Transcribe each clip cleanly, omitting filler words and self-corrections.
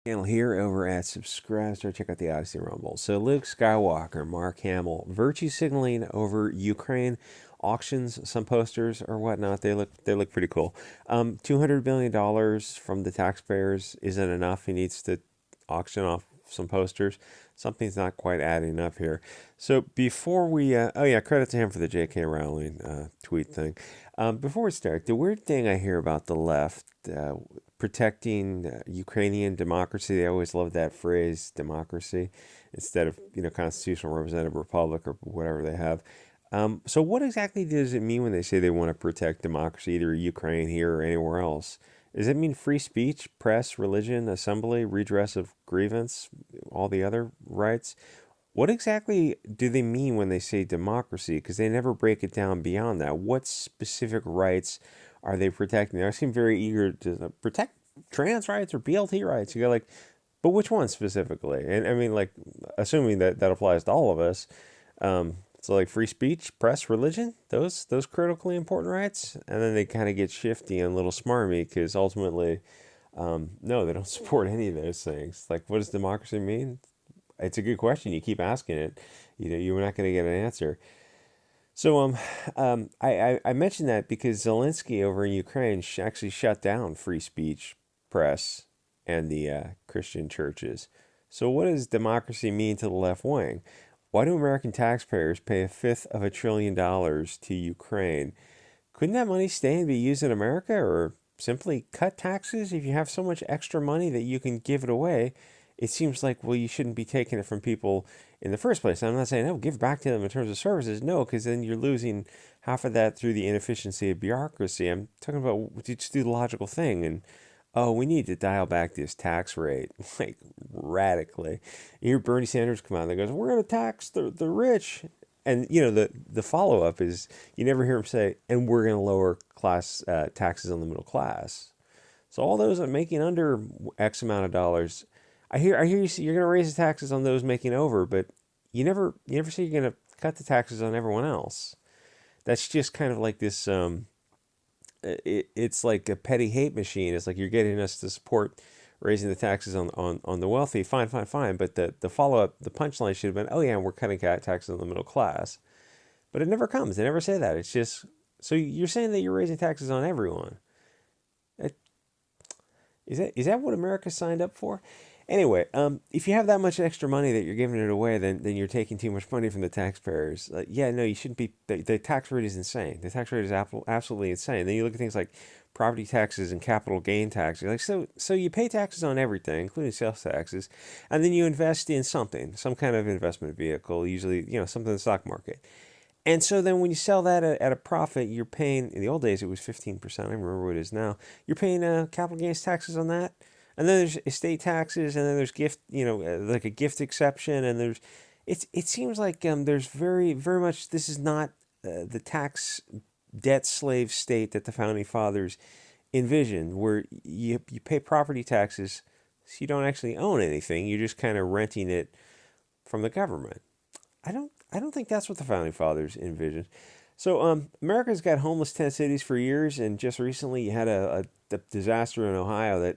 Channel here over at Subscribe. Check out the Odyssey Rumble. So Luke Skywalker, Mark Hamill, virtue signaling over Ukraine auctions, some posters or whatnot. They look pretty cool. $200 billion from the taxpayers isn't enough. He needs to auction off some posters. Something's not quite adding up here. So before we, credit to him for the J.K. Rowling tweet thing. Before we start, the weird thing I hear about the left protecting Ukrainian democracy. They always love that phrase, democracy, instead of constitutional representative republic or whatever they have. So what exactly does it mean when they say they want to protect democracy, either Ukraine here or anywhere else? Does it mean free speech, press, religion, assembly, redress of grievance, all the other rights? What exactly do they mean when they say democracy? Because they never break it down beyond that. What specific rights are they protecting? They seem very eager to protect trans rights or BLT rights. You go like, but which ones specifically? And I mean, like, assuming that applies to all of us. So like free speech, press, religion, those critically important rights. And then they kind of get shifty and a little smarmy because ultimately, no, they don't support any of those things. Like, what does democracy mean? It's a good question. You keep asking it. You're not going to get an answer. So I mentioned that because Zelensky over in Ukraine actually shut down free speech, press, and the Christian churches. So what does democracy mean to the left wing? Why do American taxpayers pay $500 billion to Ukraine? Couldn't that money stay and be used in America, or simply cut taxes? If you have so much extra money that you can give it away, it seems like, well, you shouldn't be taking it from people in the first place. I'm not saying, no, give back to them in terms of services. No, because then you're losing half of that through the inefficiency of bureaucracy. I'm talking about just do the logical thing. And, oh, we need to dial back this tax rate, like, radically. You hear Bernie Sanders come out and goes, we're going to tax the rich. And, the follow-up is you never hear him say, and we're going to lower class taxes on the middle class. So all those are making under X amount of dollars, I hear you say you're going to raise the taxes on those making over, but you never say you're going to cut the taxes on everyone else. That's just kind of like this. It's like a petty hate machine. It's like you're getting us to support raising the taxes on the wealthy. Fine. But the follow up, the punchline should have been, oh yeah, and we're cutting taxes on the middle class. But it never comes. They never say that. It's just, so you're saying that you're raising taxes on everyone. Is that what America signed up for? Anyway, if you have that much extra money that you're giving it away, then you're taking too much money from the taxpayers. No, you shouldn't be. The tax rate is insane. The tax rate is absolutely insane. Then you look at things like property taxes and capital gain tax. You're like, so you pay taxes on everything, including sales taxes, and then you invest in something, some kind of investment vehicle, usually something in the stock market. And so then when you sell that at a profit, you're paying, in the old days it was 15%, I remember what it is now, you're paying capital gains taxes on that. And then there's estate taxes, and then there's gift, like a gift exception, and it seems like there's very, very much, this is not the tax debt slave state that the founding fathers envisioned, where you pay property taxes so you don't actually own anything, you're just kind of renting it from the government. I don't think that's what the founding fathers envisioned. So America's got homeless tent cities for years, and just recently you had a disaster in Ohio that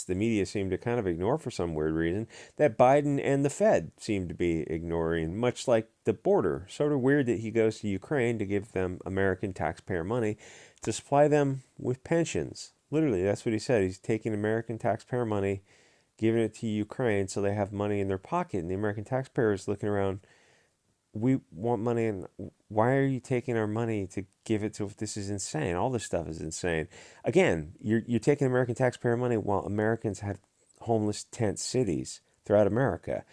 the media seemed to kind of ignore for some weird reason, that Biden and the Fed seem to be ignoring, much like the border. Sort of weird that he goes to Ukraine to give them American taxpayer money to supply them with pensions. Literally, that's what he said. He's taking American taxpayer money, giving it to Ukraine so they have money in their pocket, and the American taxpayer is looking around, we want money, and why are you taking our money to give it to? This is insane. All this stuff is insane. Again, you're taking American taxpayer money while Americans have homeless tent cities throughout America.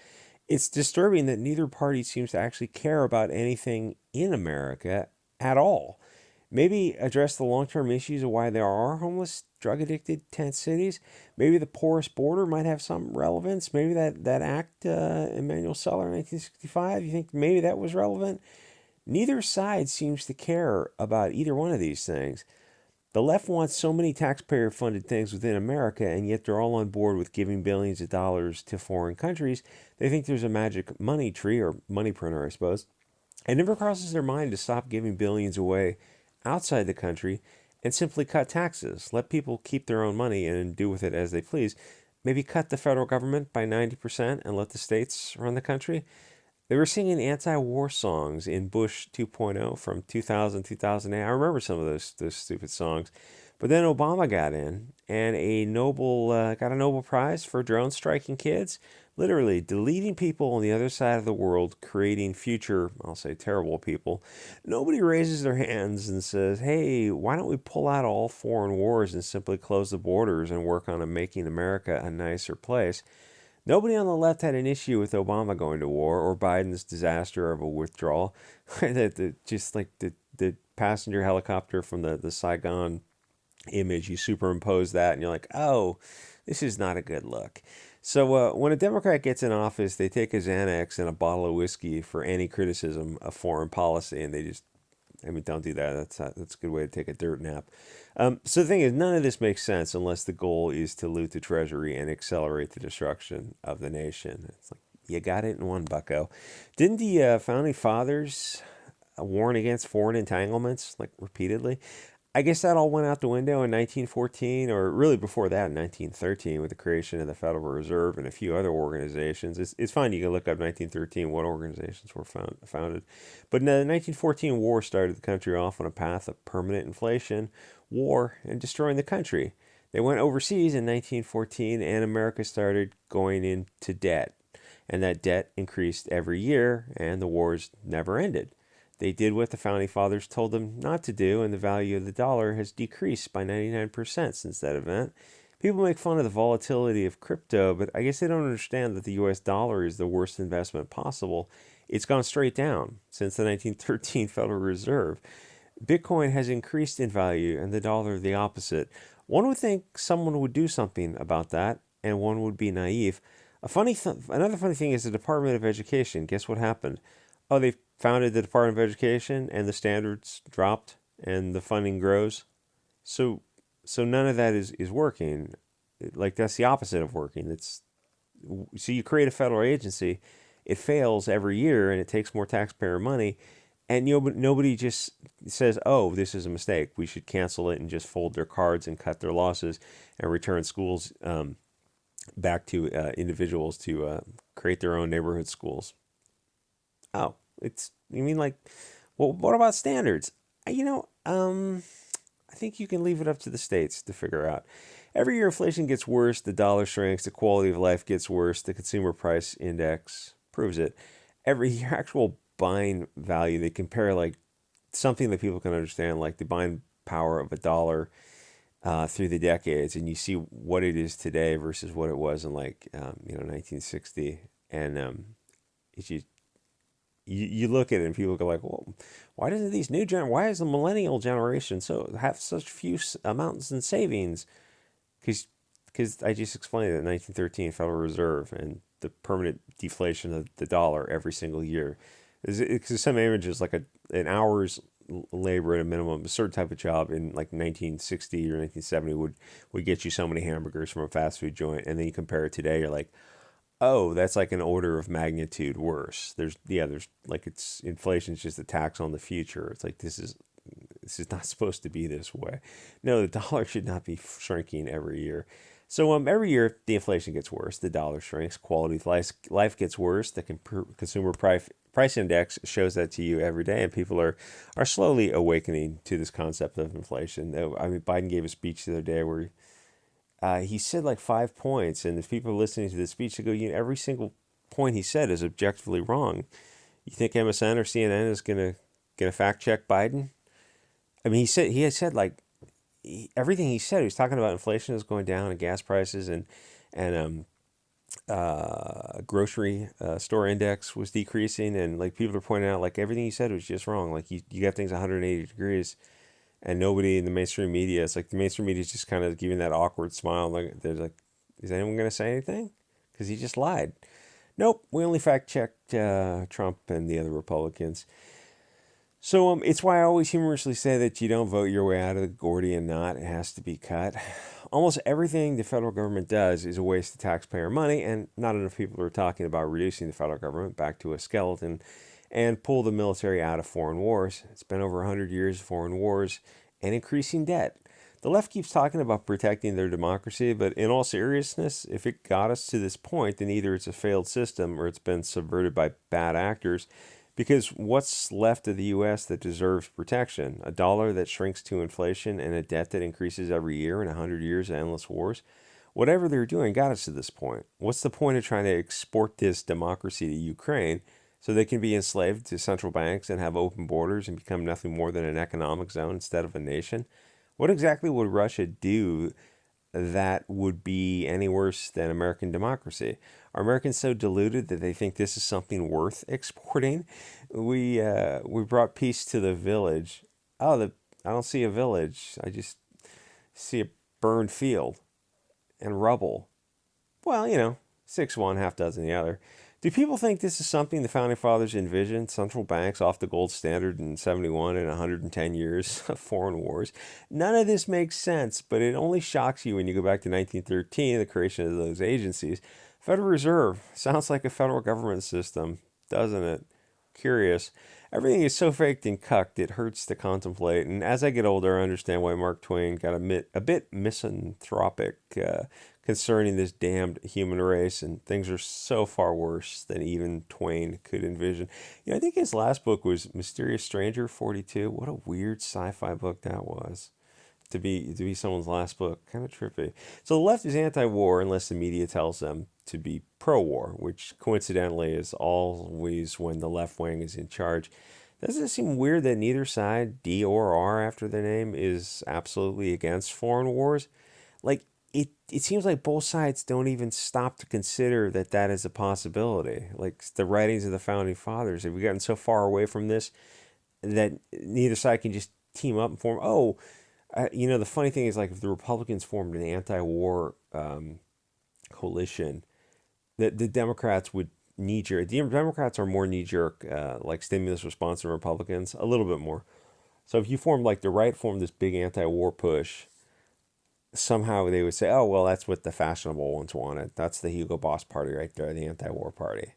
It's disturbing that neither party seems to actually care about anything in America at all. Maybe address the long-term issues of why there are homeless, drug-addicted tent cities. Maybe the porous border might have some relevance. Maybe that act, Emanuel Seller in 1965, you think maybe that was relevant? Neither side seems to care about either one of these things. The left wants so many taxpayer-funded things within America, and yet they're all on board with giving billions of dollars to foreign countries. They think there's a magic money tree, or money printer, I suppose. It never crosses their mind to stop giving billions away outside the country and simply cut taxes. Let people keep their own money and do with it as they please. maybe cut the federal government by 90% and let the states run the country. They were singing anti-war songs in Bush 2.0 from 2000, 2008. I remember some of those stupid songs. But then Obama got in and got a Nobel Prize for drone striking kids, literally deleting people on the other side of the world, creating future, I'll say terrible people. Nobody raises their hands and says, hey, why don't we pull out all foreign wars and simply close the borders and work on making America a nicer place? Nobody on the left had an issue with Obama going to war or Biden's disaster of a withdrawal. Just like the passenger helicopter from the Saigon image, you superimpose that and you're like, oh, this is not a good look. So when a Democrat gets in office, they take a Xanax and a bottle of whiskey for any criticism of foreign policy, and they just, don't do that. That's a good way to take a dirt nap. So the thing is, none of this makes sense unless the goal is to loot the treasury and accelerate the destruction of the nation. It's like, you got it in one, bucko. Didn't the founding fathers warn against foreign entanglements, like, repeatedly? I guess that all went out the window in 1914, or really before that, in 1913, with the creation of the Federal Reserve and a few other organizations. It's fine, you can look up 1913, what organizations were founded. But the 1914 war started the country off on a path of permanent inflation, war, and destroying the country. They went overseas in 1914, and America started going into debt. And that debt increased every year, and the wars never ended. They did what the founding fathers told them not to do, and the value of the dollar has decreased by 99% since that event. People make fun of the volatility of crypto, but I guess they don't understand that the US dollar is the worst investment possible. It's gone straight down since the 1913 Federal Reserve. Bitcoin has increased in value, and the dollar the opposite. One would think someone would do something about that, and one would be naive. Another funny thing is the Department of Education. Guess what happened? Oh, they founded the Department of Education, and the standards dropped, and the funding grows. So none of that is working. Like, that's the opposite of working. So you create a federal agency, it fails every year, and it takes more taxpayer money, and nobody just says, "Oh, this is a mistake. We should cancel it and just fold their cards and cut their losses and return schools back to individuals to create their own neighborhood schools." Oh, you mean like, well, what about standards? I think you can leave it up to the states to figure out. Every year inflation gets worse, the dollar shrinks, the quality of life gets worse, the consumer price index proves it. Every year, actual buying value, they compare like something that people can understand, like the buying power of a dollar through the decades, and you see what it is today versus what it was in 1960, and if you look at it and people go like, well, why doesn't why is the millennial generation have such few amounts in savings? Because I just explained it, the 1913 Federal Reserve and the permanent deflation of the dollar every single year. Because some images, like an hour's labor at a minimum, a certain type of job in like 1960 or 1970 would get you so many hamburgers from a fast food joint, and then you compare it today, you're like, oh, that's like an order of magnitude worse. There's like, it's inflation's just a tax on the future. It's like, this is not supposed to be this way. No, the dollar should not be shrinking every year. So every year the inflation gets worse, the dollar shrinks, quality of life gets worse. The consumer price index shows that to you every day, and people are slowly awakening to this concept of inflation. I mean, Biden gave a speech the other day where he said like 5 points, and if people are listening to the speech, they go, every single point he said is objectively wrong. You think MSN or CNN is gonna fact check Biden? I mean, he had said like everything he said. He was talking about inflation is going down and gas prices and grocery store index was decreasing, and like people are pointing out like everything he said was just wrong. Like you got things 180 degrees. And nobody in the mainstream media, it's like the mainstream media is just kind of giving that awkward smile. Like, they're like, is anyone going to say anything? Because he just lied. Nope, we only fact checked Trump and the other Republicans. So it's why I always humorously say that you don't vote your way out of the Gordian knot. It has to be cut. Almost everything the federal government does is a waste of taxpayer money, and not enough people are talking about reducing the federal government back to a skeleton and pull the military out of foreign wars. It's been over 100 years of foreign wars and increasing debt. The left keeps talking about protecting their democracy, but in all seriousness, if it got us to this point, then either it's a failed system or it's been subverted by bad actors. Because what's left of the U.S. that deserves protection? A dollar that shrinks to inflation and a debt that increases every year in 100 years of endless wars? Whatever they're doing got us to this point. What's the point of trying to export this democracy to Ukraine so they can be enslaved to central banks and have open borders and become nothing more than an economic zone instead of a nation? What exactly would Russia do that would be any worse than American democracy? Are Americans so deluded that they think this is something worth exporting? We brought peace to the village. I don't see a village. I just see a burned field and rubble. Well, 6 one, half dozen the other. Do people think this is something the founding fathers envisioned? Central banks off the gold standard in 71 and 110 years of foreign wars? None of this makes sense, but it only shocks you when you go back to 1913, the creation of those agencies. Federal Reserve sounds like a federal government system, doesn't it? Curious. Everything is so faked and cucked, it hurts to contemplate. And as I get older, I understand why Mark Twain got a bit misanthropic concerning this damned human race, and things are so far worse than even Twain could envision. I think his last book was Mysterious Stranger 42. What a weird sci-fi book that was. To be someone's last book, kind of trippy. So the left is anti-war unless the media tells them to be pro-war, which coincidentally is always when the left wing is in charge. Doesn't it seem weird that neither side, D or R after their name, is absolutely against foreign wars? Like, it seems like both sides don't even stop to consider that is a possibility. Like the writings of the founding fathers, have we gotten so far away from this that neither side can just team up and form? The funny thing is, like, if the Republicans formed an anti-war coalition, the Democrats would knee-jerk. The Democrats are more knee-jerk, like stimulus response than Republicans, a little bit more. So if you formed, like, the right formed this big anti-war push, somehow they would say, oh, well, that's what the fashionable ones wanted. That's the Hugo Boss party right there, the anti-war party.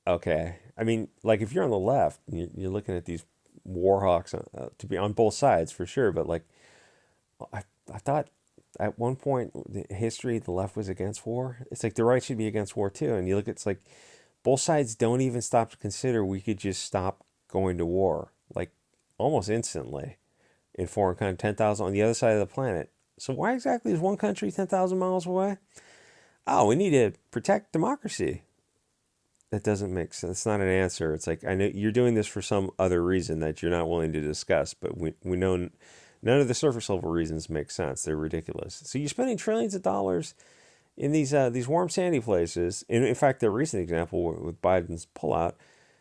Okay. I mean, like, if you're on the left, you're looking at these war hawks to be on both sides for sure, but, like, I thought at one point in history the left was against war. It's like the right should be against war too. And you look, it's like both sides don't even stop to consider we could just stop going to war, like almost instantly in foreign country, 10,000 on the other side of the planet. So why exactly is one country 10,000 miles away? Oh, we need to protect democracy. That doesn't make sense. It's not an answer. It's like, I know you're doing this for some other reason that you're not willing to discuss, but we know none of the surface level reasons make sense. They're ridiculous. So you're spending trillions of dollars in these warm, sandy places. In fact, the recent example with Biden's pullout.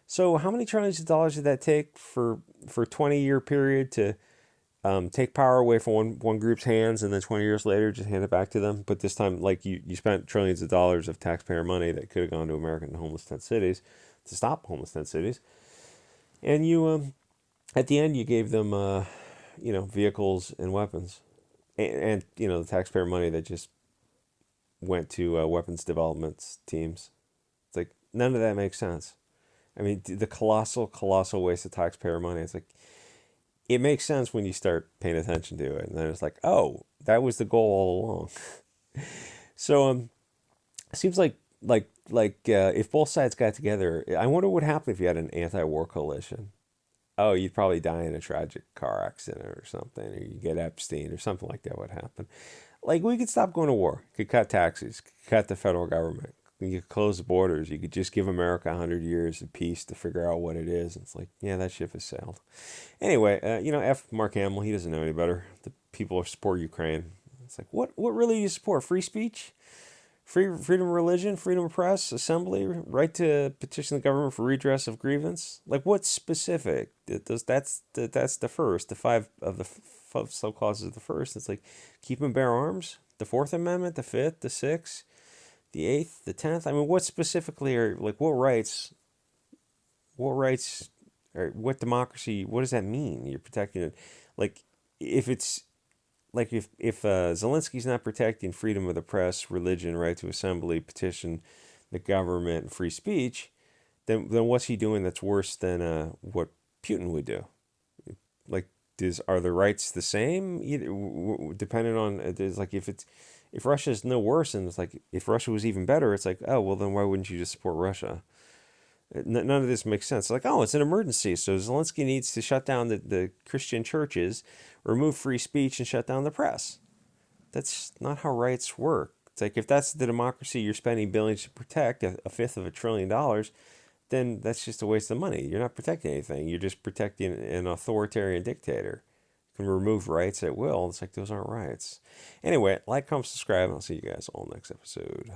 So how many trillions of dollars did that take for a 20-year period to take power away from one group's hands, and then 20 years later just hand it back to them? But this time, like, you spent trillions of dollars of taxpayer money that could have gone to American homeless tent cities to stop homeless tent cities. And you, at the end, you gave them, vehicles and weapons. And the taxpayer money that just went to weapons development teams. It's like, none of that makes sense. I mean, the colossal waste of taxpayer money. It's like, it makes sense when you start paying attention to it. And then it's like, oh, that was the goal all along. So it seems like if both sides got together, I wonder what happened if you had an anti-war coalition. Oh, you'd probably die in a tragic car accident or something, or you get Epstein or something like that would happen. Like, we could stop going to war, could cut taxes, could cut the federal government, you could close the borders, you could just give America 100 years of peace to figure out what it is. It's like, yeah, that ship has sailed. Anyway, F Mark Hamill, he doesn't know any better. The people support Ukraine. It's like, what really do you support? Free speech? Freedom of religion, freedom of press, assembly, right to petition the government for redress of grievance. Like, what's specific? That's the first. The five of the subclauses of the first. It's like, keep and bear arms. The Fourth Amendment, the Fifth, the Sixth, the Eighth, the 10th. I mean, what specifically are, like, what rights, or what democracy? What does that mean? You're protecting it. Like, if it's like if Zelensky's not protecting freedom of the press, religion, right to assembly, petition the government, free speech, then what's he doing that's worse than what Putin would do? Like, are the rights the same? Either depending on it's like if Russia's no worse, and it's like if Russia was even better, it's like, oh well, then why wouldn't you just support Russia? None of this makes sense. Like, oh, it's an emergency, so Zelensky needs to shut down the Christian churches, remove free speech, and shut down the press. That's not how rights work. It's like if that's the democracy you're spending billions to protect, a fifth of $1 trillion, then that's just a waste of money. You're not protecting anything. You're just protecting an authoritarian dictator. You can remove rights at will. It's like those aren't rights. Anyway, like, comment, subscribe, and I'll see you guys all next episode.